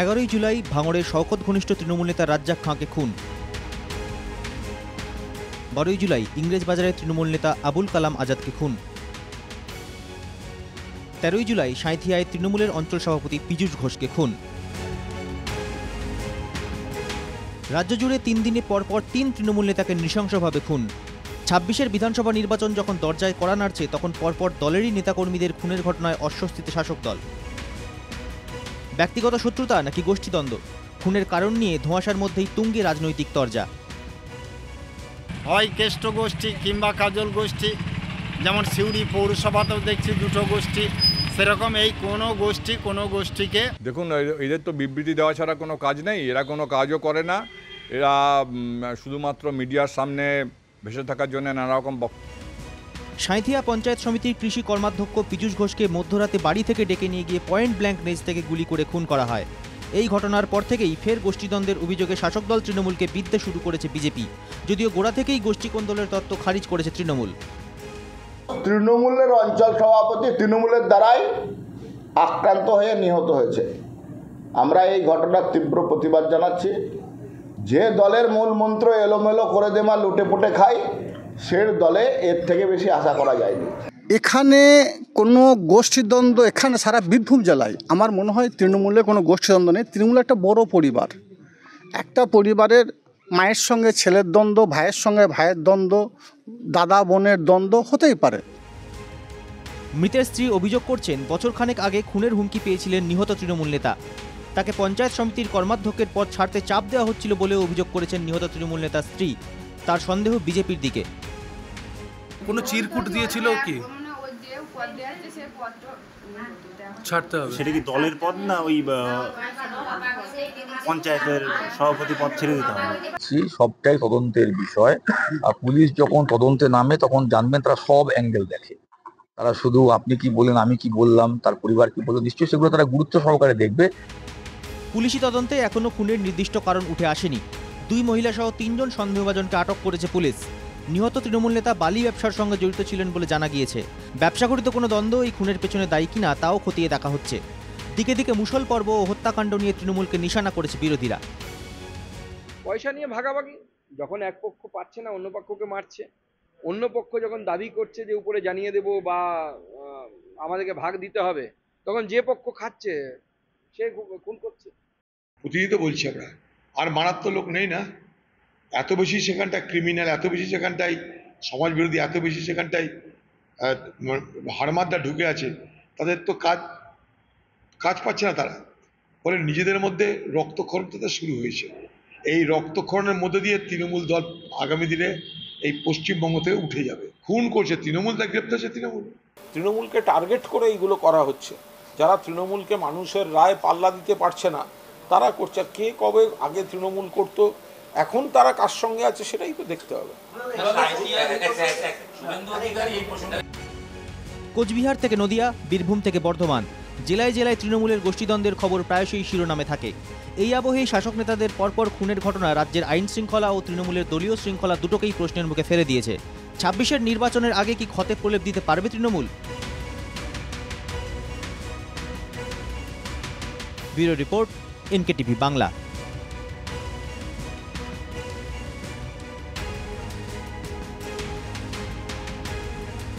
11ই জুলাই ভাঙড়ের শওকত ঘনিষ্ঠ তৃণমূল নেতা রাজ্জাক খাঁকে খুন। 12ই জুলাই ইংরেজবাজারের তৃণমূল নেতা আবুল কালাম আজাদকে খুন। 13ই জুলাই সাঁইথিয়ায় তৃণমূলের অঞ্চল সভাপতি পীযূষ ঘোষকে খুন। রাজ্য জুড়ে 3 দিনে পরপর 3 তৃণমূল নেতাকে নৃশংসভাবে খুন। 26-এর বিধানসভা নির্বাচন যখন দরজায় কড়া নাড়ছে, তখন পরপর দলেরই নেতাকর্মীদের খুনের ঘটনায় অস্বস্তিতে শাসক দল। ব্যক্তিগত শত্রুতা নাকি গোষ্ঠীদ্বন্দ্ব, খুনের কারণ নিয়ে ধোঁয়াশার মধ্যেই তুঙ্গে রাজনৈতিক তরজা। হয় কেষ্ট গোষ্ঠী কিংবা কাজল গোষ্ঠী, যেমন সিউড়ি পৌরসভাতেও দেখছি দুটো গোষ্ঠী, সেরকম এই কোনো গোষ্ঠীকে দেখুন, এদের তো বিবৃতি দেওয়া ছাড়া কোনো কাজ নেই, এরা কোনো কাজও করে না, এরা শুধুমাত্র মিডিয়ার সামনে ভেসে থাকার জন্য নানা রকম। সাঁইথিয়া পঞ্চায়েত সমিতির কৃষি কর্মাধ্যক্ষ পীযূষ ঘোষকে মধ্যরাতে বাড়ি থেকে ডেকে নিয়ে গিয়ে পয়েন্ট ব্ল্যাঙ্ক রেঞ্জ থেকে গুলি করে খুন করা হয়। এই ঘটনার পর থেকেই ফের গোষ্ঠীদ্বন্দ্বের অভিযোগে শাসক দল তৃণমূলকে বিদ্ধে শুরু করেছে বিজেপি, যদিও গোড়া থেকেই গোষ্ঠী কোন্দলের তত্ত্ব খারিজ করেছে তৃণমূল। তৃণমূলের অঞ্চল সভাপতি তৃণমূলের দ্বারাই আক্রান্ত হয়ে নিহত হয়েছে। আমরা এই ঘটনার তীব্র প্রতিবাদ জানাচ্ছি। যে দলের মূল মন্ত্র এলোমেলো করে দেমা লুটে পুটে খাই, সে দলে এর থেকে বেশি আশা করা যায়নি। এখানে কোনো গোষ্ঠীদ্বন্দ্ব, এখানে সারা বীরভূম জেলায় আমার মনে হয় তৃণমূলে কোনো গোষ্ঠীদ্বন্দ্ব নেই। তৃণমূল একটা বড় পরিবার, একটা পরিবারের মায়ের সঙ্গে ছেলের দ্বন্দ্ব, ভাইয়ের সঙ্গে ভাইয়ের দ্বন্দ্ব, দাদা বোনের দ্বন্দ্ব হতেই পারে। মৃতের স্ত্রী অভিযোগ করছেন, বছরখানেক আগে খুনের হুমকি পেয়েছিলেন নিহত তৃণমূল নেতা। তাকে পঞ্চায়েত সমিতির কর্মাধ্যক্ষের পদ ছাড়তে চাপ দেওয়া হচ্ছিল বলেও অভিযোগ করেছেন নিহত তৃণমূল নেতার স্ত্রী। তার সন্দেহ বিজেপির দিকে। কোনো চিরকুট দিয়েছিল কি ছাড়তে হবে? সেটা কি দলের পদ না ওই পঞ্চায়েতের সভাপতি পদ ছেড়ে দিতে হবে? সবটাই তদন্তের বিষয়। আর পুলিশ যখন তদন্তে নামে তখন জানবেন তারা সব অ্যাঙ্গেল দেখে। তারা শুধু আপনি কি বলেন, আমি কি বললাম, তার পরিবার কি বললো, নিশ্চয়ই সেগুলো তারা গুরুত্ব সহকারে দেখবে। পুলিশি তদন্তে এখনো খুনের নির্দিষ্ট কারণ উঠে আসেনি। 2 মহিলা সহ 3 জন সন্দেহভাজনকে আটক করেছে পুলিশ। নিহত তৃণমূল নেতা বালি ব্যবসার সঙ্গে জড়িত ছিলেন বলে জানা গিয়েছে। ব্যবসাঘটিত কোনো দ্বন্দ্ব এই খুনের পেছনে দায়ী কিনা তাও খতিয়ে দেখা হচ্ছে। দিকে দিকে মুষল পর্ব ও হত্যাকাণ্ড নিয়ে তৃণমূলকে নিশানা করেছে বিরোধীরা। পয়সা নিয়ে ভাগাভাগি, যখন এক পক্ষ পাচ্ছে না অন্য পক্ষকে মারছে, অন্য পক্ষ যখন দাবি করছে যে উপরে জানিয়ে দেব বা আমাদেরকে ভাগ দিতে হবে, তখন যে পক্ষ খাচ্ছে সে খুন করছে। প্রতিদিন তো বলছি আমরা, আর মারার তো লোক নেই না, এত বেশি সেখানটায় ক্রিমিনাল, এত বেশি সেখানটায় সমাজ বিরোধী, এত বেশি সেখানটায় হাড়মাদরা ঢুকে আছে, তাদের তো কাজ পাচ্ছে না। তারা বলে নিজেদের মধ্যে রক্তক্ষরণ তাদের শুরু হয়েছে। এই রক্তক্ষরণের মধ্যে দিয়ে তৃণমূল দল আগামী দিনে এই পশ্চিমবঙ্গ থেকে উঠে যাবে। খুন করছে তৃণমূল, তার গ্রেপ্তার হচ্ছে তৃণমূলকে টার্গেট করে এইগুলো করা হচ্ছে। যারা তৃণমূলকে মানুষের রায় পাল্লা দিতে পারছে না তারা করছে। কে কবে আগে তৃণমূল করত, এখন তারা কার সঙ্গে আছে সেটাই তো দেখতে হবে। কোচবিহার থেকে নদিয়া, বীরভূম থেকে বর্ধমান, জেলায় জেলায় তৃণমূলের গোষ্ঠীদ্বন্দ্বের খবর প্রায়শই শিরোনামে থাকে। এই আবহেই শাসক নেতাদের পরপর খুনের ঘটনা রাজ্যের আইন শৃঙ্খলা ও তৃণমূলের দলীয় শৃঙ্খলা দুটোকেই প্রশ্নের মুখে ফেলে দিয়েছে। 26-এর নির্বাচনের আগে কি ক্ষতে প্রলেপ দিতে পারবে Trinamool? Bureau report, NKTV Bangla.